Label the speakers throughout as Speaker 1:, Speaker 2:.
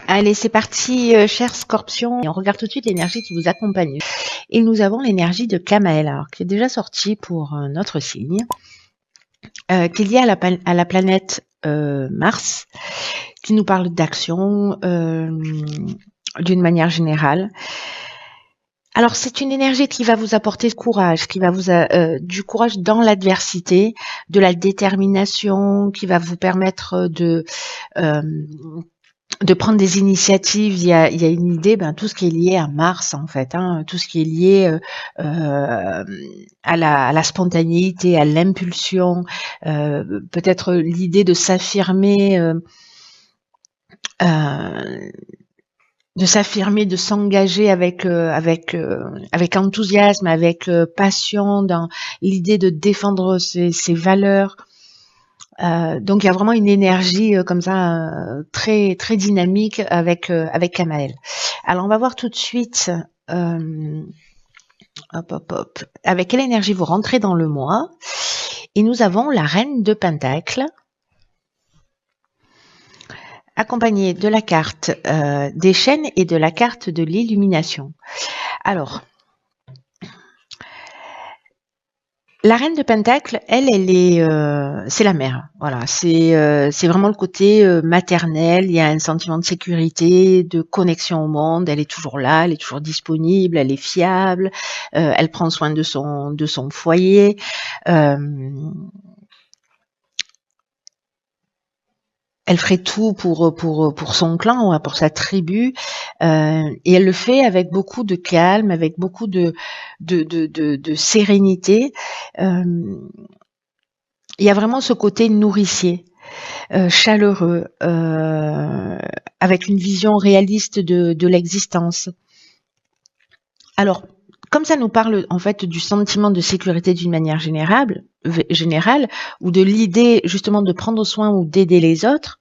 Speaker 1: Allez, c'est parti, cher Scorpion. Et on regarde tout de suite l'énergie qui vous accompagne. Et nous avons l'énergie de Kamael, alors, qui est déjà sortie pour notre signe, qui est liée à la planète Mars, qui nous parle d'action d'une manière générale. Alors, c'est une énergie qui va vous apporter courage, qui va vous du courage dans l'adversité, de la détermination, qui va vous permettre de prendre des initiatives. Il y a une idée, tout ce qui est lié à Mars en fait, tout ce qui est lié à la spontanéité, à l'impulsion, peut-être l'idée de s'affirmer, de s'engager avec enthousiasme, avec passion, dans l'idée de défendre ses valeurs. Donc il y a vraiment une énergie comme ça très très dynamique avec Kamael. Alors on va voir tout de suite avec quelle énergie vous rentrez dans le mois. Et nous avons la Reine de Pentacles, accompagnée de la carte des chaînes et de la carte de l'illumination. Alors, la Reine de Pentacle, elle est, c'est la mère. Voilà, c'est vraiment le côté maternel. Il y a un sentiment de sécurité, de connexion au monde. Elle est toujours là, elle est toujours disponible, elle est fiable. Elle prend soin de son foyer. Elle ferait tout pour son clan, pour sa tribu, et elle le fait avec beaucoup de calme, avec beaucoup de sérénité. Il y a vraiment ce côté nourricier, chaleureux, avec une vision réaliste de l'existence. Alors, comme ça nous parle en fait du sentiment de sécurité d'une manière générale, ou de l'idée justement de prendre soin ou d'aider les autres,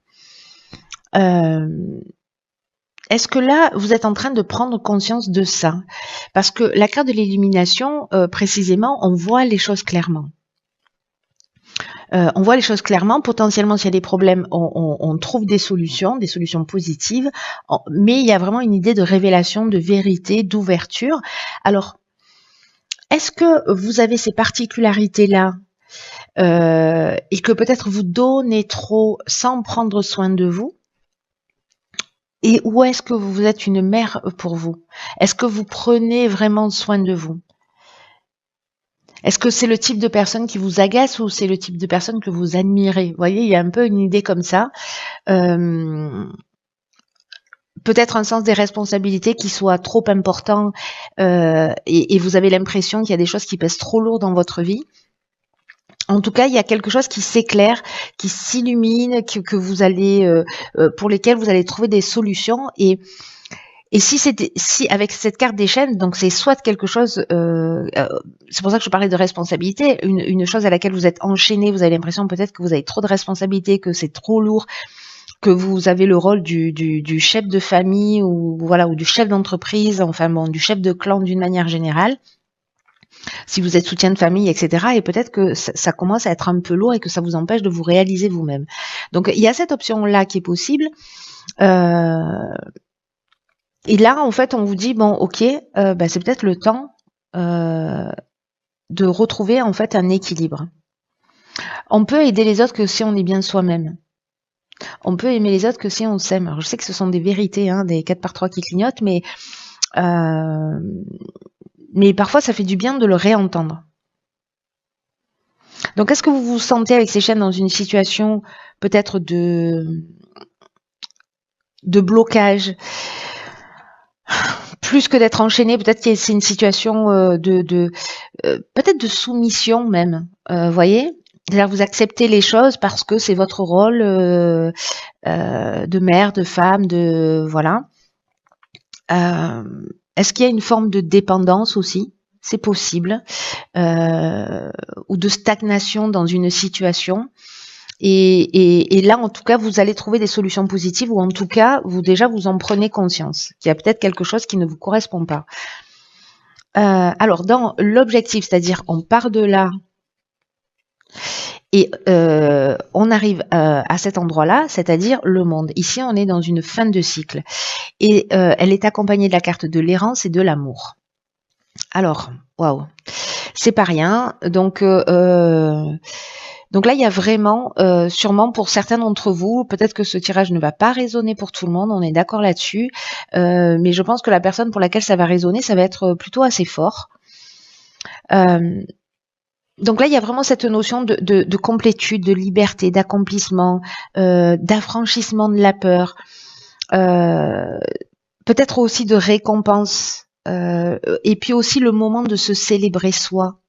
Speaker 1: est-ce que là, vous êtes en train de prendre conscience de ça? Parce que la carte de l'illumination, précisément, on voit les choses clairement. On voit les choses clairement. Potentiellement, s'il y a des problèmes, on trouve des solutions positives. Mais il y a vraiment une idée de révélation, de vérité, d'ouverture. Alors, est-ce que vous avez ces particularités-là et que peut-être vous donnez trop sans prendre soin de vous? Et où est-ce que vous êtes une mère pour vous? Est-ce que vous prenez vraiment soin de vous? Est-ce que c'est le type de personne qui vous agace ou c'est le type de personne que vous admirez? Vous voyez, il y a un peu une idée comme ça. Peut-être un sens des responsabilités qui soit trop important et vous avez l'impression qu'il y a des choses qui pèsent trop lourd dans votre vie. En tout cas, il y a quelque chose qui s'éclaire, qui s'illumine, que vous allez, pour lesquels vous allez trouver des solutions. Et si avec cette carte des chaînes, donc c'est soit quelque chose, c'est pour ça que je parlais de responsabilité, une chose à laquelle vous êtes enchaîné, vous avez l'impression peut-être que vous avez trop de responsabilités, que c'est trop lourd, que vous avez le rôle du chef de famille ou voilà, ou du chef d'entreprise, enfin bon, du chef de clan d'une manière générale. Si vous êtes soutien de famille, etc. Et peut-être que ça commence à être un peu lourd et que ça vous empêche de vous réaliser vous-même. Donc, il y a cette option-là qui est possible. Et là, en fait, on vous dit, bon, ok, c'est peut-être le temps de retrouver, en fait, un équilibre. On peut aider les autres que si on est bien soi-même. On peut aimer les autres que si on s'aime. Alors, je sais que ce sont des vérités, des 4 par 3 qui clignotent, mais parfois, ça fait du bien de le réentendre. Donc, est-ce que vous vous sentez avec ces chaînes dans une situation peut-être de blocage, plus que d'être enchaîné? Peut-être que c'est une situation peut-être de soumission même, voyez? C'est-à-dire vous acceptez les choses parce que c'est votre rôle de mère, de femme, de voilà. Est-ce qu'il y a une forme de dépendance aussi? C'est possible, ou de stagnation dans une situation. Et là, en tout cas, vous allez trouver des solutions positives, ou en tout cas, vous en prenez conscience qu'il y a peut-être quelque chose qui ne vous correspond pas. Alors, dans l'objectif, c'est-à-dire on part de là, Et on arrive à cet endroit-là, c'est-à-dire le monde. Ici, on est dans une fin de cycle. Et elle est accompagnée de la carte de l'errance et de l'amour. Alors, waouh, c'est pas rien. Donc là, il y a vraiment, sûrement pour certains d'entre vous, peut-être que ce tirage ne va pas résonner pour tout le monde, on est d'accord là-dessus. Mais je pense que la personne pour laquelle ça va résonner, ça va être plutôt assez fort. Donc là, il y a vraiment cette notion de complétude, de liberté, d'accomplissement, d'affranchissement de la peur, peut-être aussi de récompense, et puis aussi le moment de se célébrer soi.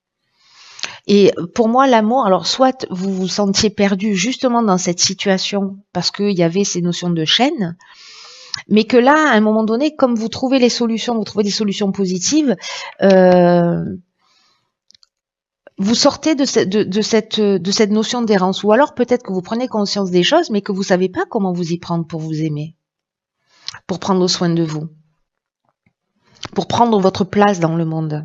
Speaker 1: Et pour moi, l'amour, alors soit vous vous sentiez perdu justement dans cette situation parce qu'il y avait ces notions de chaîne, mais que là, à un moment donné, comme vous trouvez les solutions, vous trouvez des solutions positives, vous sortez de cette notion d'errance, ou alors peut-être que vous prenez conscience des choses, mais que vous savez pas comment vous y prendre pour vous aimer, pour prendre soin de vous, pour prendre votre place dans le monde.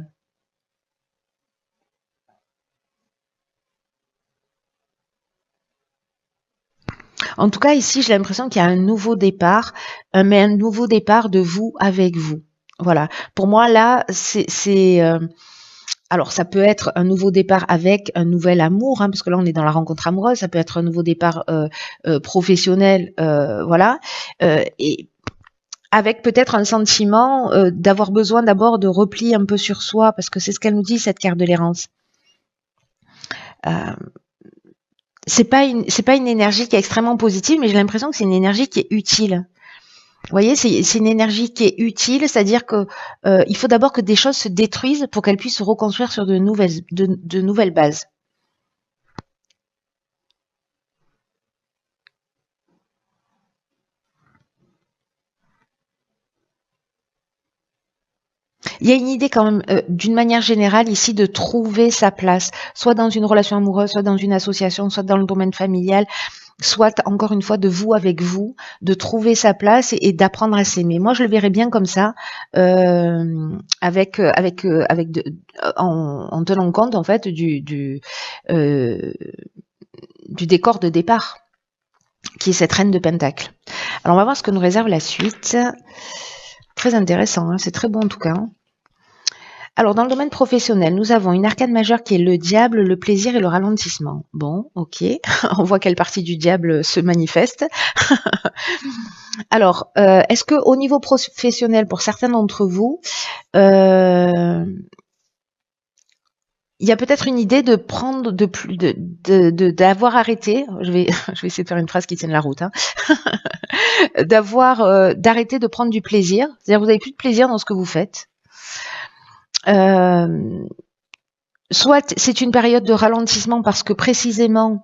Speaker 1: En tout cas, ici, j'ai l'impression qu'il y a un nouveau départ, mais un nouveau départ de vous avec vous. Voilà. Pour moi, là, alors, ça peut être un nouveau départ avec un nouvel amour, hein, parce que là, on est dans la rencontre amoureuse. Ça peut être un nouveau départ professionnel, voilà. Et avec peut-être un sentiment d'avoir besoin d'abord de repli un peu sur soi, parce que c'est ce qu'elle nous dit, cette carte de l'errance. C'est pas une énergie qui est extrêmement positive, mais j'ai l'impression que c'est une énergie qui est utile. Vous voyez, c'est une énergie qui est utile, c'est-à-dire que il faut d'abord que des choses se détruisent pour qu'elles puissent se reconstruire sur de nouvelles bases. Il y a une idée quand même, d'une manière générale ici, de trouver sa place, soit dans une relation amoureuse, soit dans une association, soit dans le domaine familial, soit encore une fois de vous avec vous, de trouver sa place et d'apprendre à s'aimer. Moi, je le verrais bien comme ça, en tenant compte en fait du décor de départ, qui est cette reine de Pentacle. Alors, on va voir ce que nous réserve la suite. Très intéressant, hein, c'est très bon en tout cas. Alors, dans le domaine professionnel, nous avons une arcane majeure qui est le diable, le plaisir et le ralentissement. Bon, ok, on voit quelle partie du diable se manifeste. Alors, est-ce que au niveau professionnel, pour certains d'entre vous, il y a peut-être une idée de prendre d'avoir arrêté. Je vais essayer de faire une phrase qui tienne la route. Hein, d'arrêter de prendre du plaisir. C'est-à-dire que vous n'avez plus de plaisir dans ce que vous faites. Soit c'est une période de ralentissement parce que précisément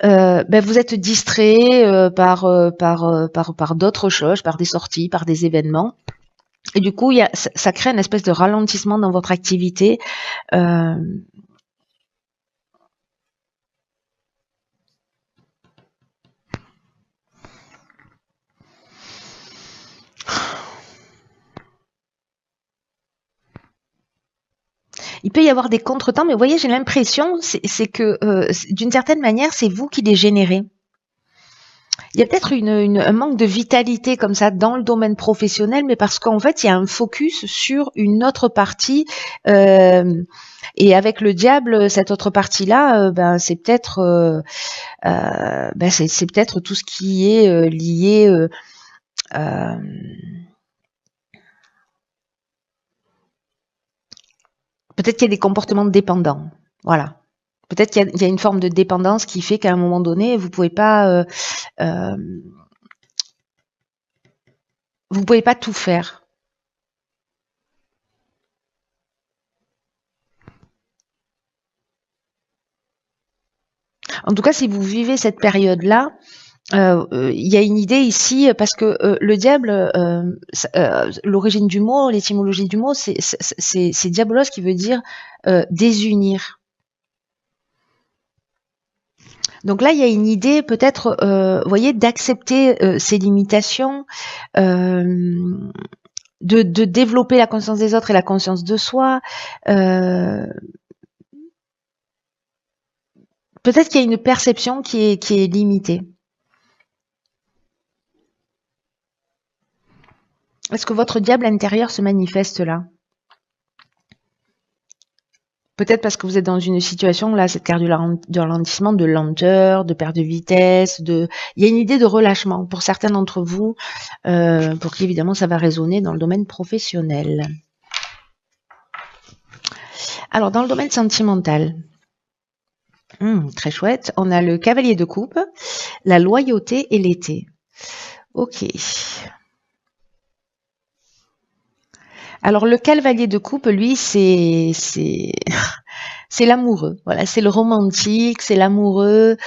Speaker 1: vous êtes distrait par d'autres choses, par des sorties, par des événements. Et du coup, ça crée une espèce de ralentissement dans votre activité. Il peut y avoir des contretemps, mais vous voyez, j'ai l'impression, c'est que d'une certaine manière, c'est vous qui les générez. Il y a peut-être un manque de vitalité comme ça dans le domaine professionnel, mais parce qu'en fait, il y a un focus sur une autre partie. Et avec le diable, cette autre partie-là, c'est peut-être c'est peut-être tout ce qui est lié. Peut-être qu'il y a des comportements dépendants. Voilà. Peut-être qu'il y a une forme de dépendance qui fait qu'à un moment donné, vous pouvez pas tout faire. En tout cas, si vous vivez cette période-là, il y a une idée ici parce que le diable, l'origine du mot, l'étymologie du mot, c'est diabolos qui veut dire désunir. Donc là, il y a une idée peut-être, vous voyez, d'accepter ses limitations, de développer la conscience des autres et la conscience de soi. Peut-être qu'il y a une perception qui est limitée. Est-ce que votre diable intérieur se manifeste là? Peut-être parce que vous êtes dans une situation, là, cette carte du ralentissement, de lenteur, de perte de vitesse, il y a une idée de relâchement pour certains d'entre vous, pour qui évidemment ça va résonner dans le domaine professionnel. Alors, dans le domaine sentimental, très chouette, on a le cavalier de coupe, la loyauté et l'été. Ok. Alors, le cavalier de coupe, lui, c'est l'amoureux. Voilà, c'est le romantique, c'est l'amoureux.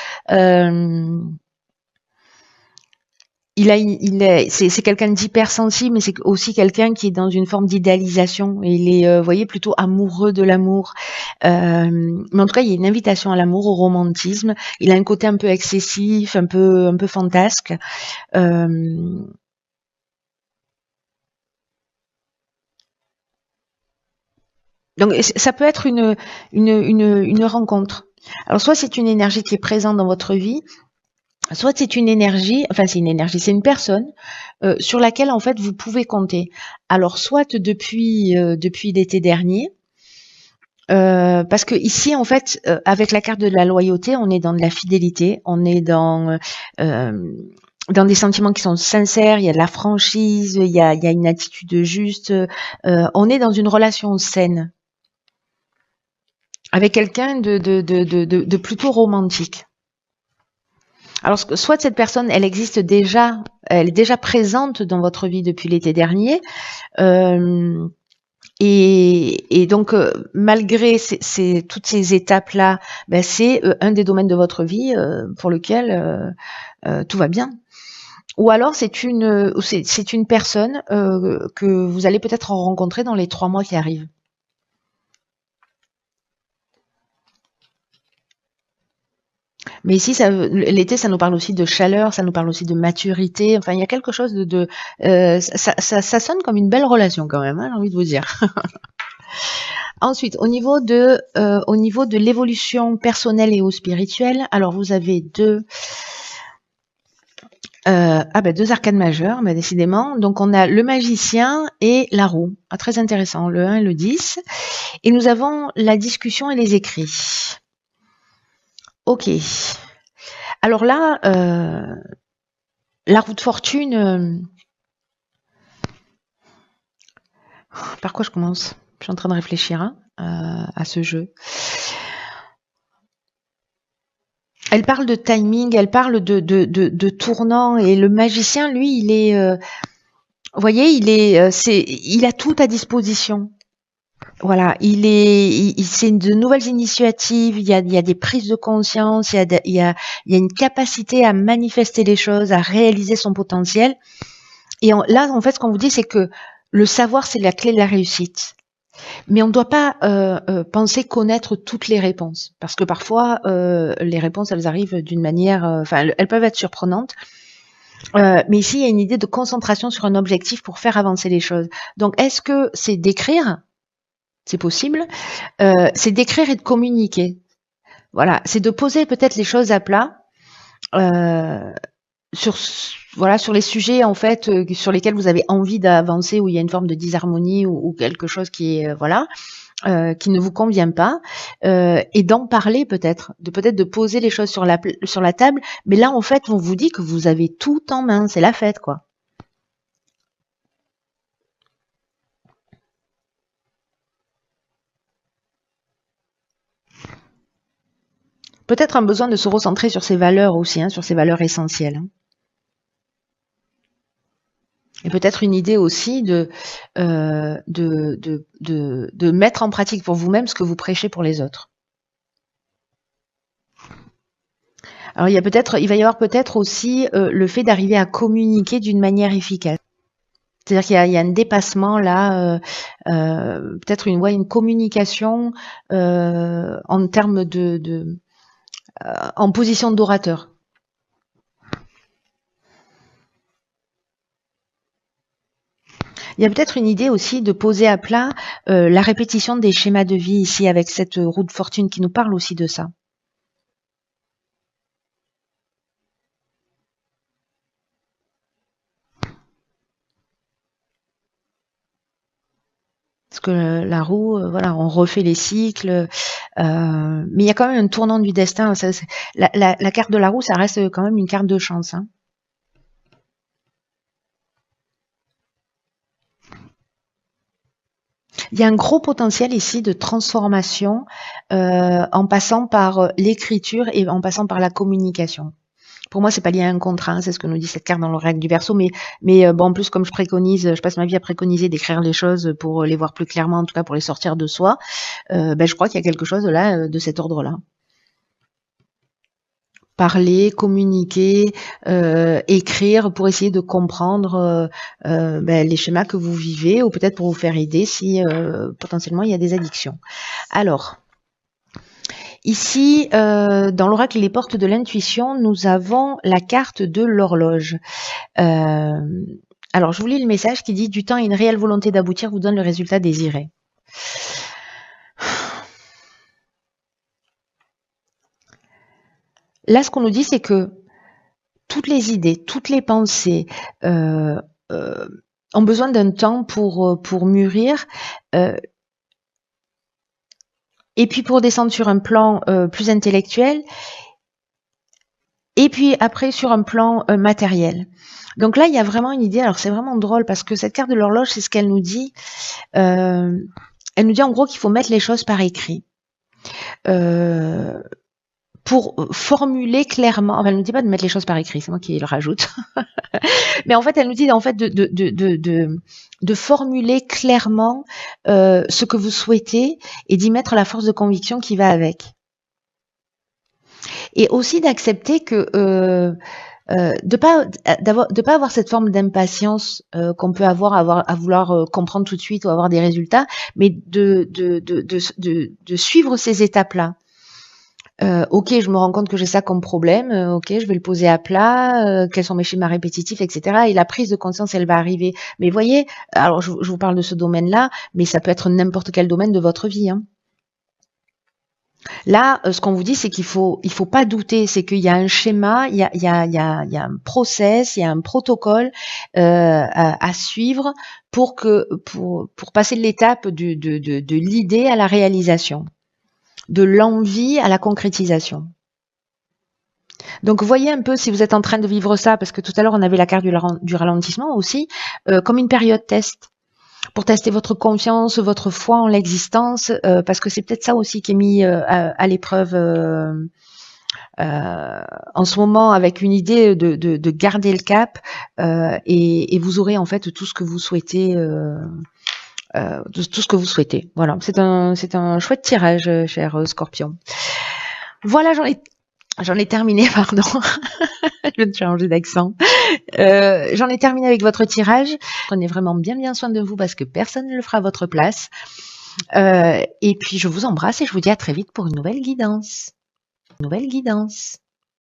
Speaker 1: C'est quelqu'un d'hypersensible, mais c'est aussi quelqu'un qui est dans une forme d'idéalisation. Il est, vous voyez, plutôt amoureux de l'amour. Mais en tout cas, il y a une invitation à l'amour, au romantisme. Il a un côté un peu excessif, un peu fantasque. Donc, ça peut être une rencontre. Alors, soit c'est une énergie qui est présente dans votre vie, soit c'est une énergie, enfin c'est une personne sur laquelle en fait vous pouvez compter. Alors soit depuis l'été dernier, parce que ici en fait avec la carte de la loyauté, on est dans de la fidélité, on est dans des sentiments qui sont sincères, il y a de la franchise, il y a une attitude juste, on est dans une relation saine avec quelqu'un de plutôt romantique. Alors, soit cette personne, elle est déjà présente dans votre vie depuis l'été dernier, et donc malgré toutes ces étapes-là, ben, c'est un des domaines de votre vie pour lequel tout va bien. Ou alors c'est une personne que vous allez peut-être rencontrer dans les 3 mois qui arrivent. Mais ici, l'été, ça nous parle aussi de chaleur, ça nous parle aussi de maturité. Enfin, il y a quelque chose ça sonne comme une belle relation quand même, hein, j'ai envie de vous dire. Ensuite, au niveau de l'évolution personnelle et ou spirituelle, alors vous avez deux arcanes majeures, mais décidément. Donc, on a le magicien et la roue. Ah, très intéressant, le 1 et le 10. Et nous avons la discussion et les écrits. Ok. Alors là, la roue de fortune, par quoi je commence? Je suis en train de réfléchir à ce jeu. Elle parle de timing, elle parle de tournant, et le magicien, lui, il est, vous voyez, il a tout à disposition. Voilà, c'est de nouvelles initiatives, il y a des prises de conscience, il y a une capacité à manifester les choses, à réaliser son potentiel. Et là, en fait, ce qu'on vous dit, c'est que le savoir, c'est la clé de la réussite. Mais on ne doit pas penser connaître toutes les réponses, parce que parfois, les réponses, elles arrivent d'une manière, elles peuvent être surprenantes. Mais ici, il y a une idée de concentration sur un objectif pour faire avancer les choses. Donc, est-ce que c'est d'écrire? C'est possible. C'est d'écrire et de communiquer. Voilà, c'est de poser peut-être les choses à plat sur les sujets en fait sur lesquels vous avez envie d'avancer, où il y a une forme de disharmonie ou quelque chose qui est qui ne vous convient pas, et d'en parler peut-être de poser les choses sur la table. Mais là en fait on vous dit que vous avez tout en main, c'est la fête quoi. Peut-être un besoin de se recentrer sur ses valeurs aussi, sur ses valeurs essentielles. Et peut-être une idée aussi de mettre en pratique pour vous-même ce que vous prêchez pour les autres. Alors il va y avoir peut-être aussi le fait d'arriver à communiquer d'une manière efficace. C'est-à-dire qu'il y a un dépassement là, peut-être une communication en termes en position d'orateur. Il y a peut-être une idée aussi de poser à plat la répétition des schémas de vie ici avec cette roue de fortune qui nous parle aussi de ça. Parce que la roue, voilà, on refait les cycles, mais il y a quand même un tournant du destin. La carte de la roue, ça reste quand même une carte de chance. Hein. Il y a un gros potentiel ici de transformation en passant par l'écriture et en passant par la communication. Pour moi, c'est pas lié à un contrat, hein, c'est ce que nous dit cette carte dans le règle du Verseau. Mais bon, en plus, comme je passe ma vie à préconiser d'écrire les choses pour les voir plus clairement, en tout cas pour les sortir de soi. Je crois qu'il y a quelque chose là de cet ordre-là. Parler, communiquer, écrire pour essayer de comprendre les schémas que vous vivez ou peut-être pour vous faire aider si potentiellement il y a des addictions. Alors, ici, dans l'oracle Les Portes de l'Intuition, nous avons la carte de l'horloge. Alors, je vous lis le message qui dit « Du temps et une réelle volonté d'aboutir vous donne le résultat désiré ». Là, ce qu'on nous dit, c'est que toutes les idées, toutes les pensées ont besoin d'un temps pour mûrir et puis pour descendre sur un plan plus intellectuel et puis après sur un plan matériel. Donc là, il y a vraiment une idée. Alors, c'est vraiment drôle parce que cette carte de l'horloge, c'est ce qu'elle nous dit. Elle nous dit en gros qu'il faut mettre les choses par écrit. Pour formuler clairement, enfin, elle ne nous dit pas de mettre les choses par écrit, c'est moi qui le rajoute. Mais en fait, elle nous dit en fait de formuler clairement ce que vous souhaitez et d'y mettre la force de conviction qui va avec. Et aussi d'accepter que de pas avoir cette forme d'impatience qu'on peut avoir à vouloir comprendre tout de suite ou avoir des résultats, mais de suivre ces étapes-là. Ok, je me rends compte que j'ai ça comme problème, ok, je vais le poser à plat, quels sont mes schémas répétitifs, etc. Et la prise de conscience, elle va arriver. Mais voyez, alors je vous parle de ce domaine-là, mais ça peut être n'importe quel domaine de votre vie. Hein. Là, ce qu'on vous dit, c'est qu'il faut pas douter, c'est qu'il y a un schéma, il y a un process, il y a un protocole à suivre pour passer l'étape de l'idée à la réalisation, de l'envie à la concrétisation. Donc, voyez un peu si vous êtes en train de vivre ça, parce que tout à l'heure, on avait la carte du ralentissement aussi, comme une période test. Pour tester votre confiance, votre foi en l'existence, parce que c'est peut-être ça aussi qui est mis à l'épreuve en ce moment avec une idée de garder le cap et vous aurez en fait tout ce que vous souhaitez. Tout ce que vous souhaitez. Voilà, c'est un chouette tirage, cher Scorpion. Voilà, j'en ai terminé, pardon. Je viens de changer d'accent. J'en ai terminé avec votre tirage. Prenez vraiment bien soin de vous parce que personne ne le fera à votre place. Et puis, je vous embrasse et je vous dis à très vite pour une nouvelle guidance.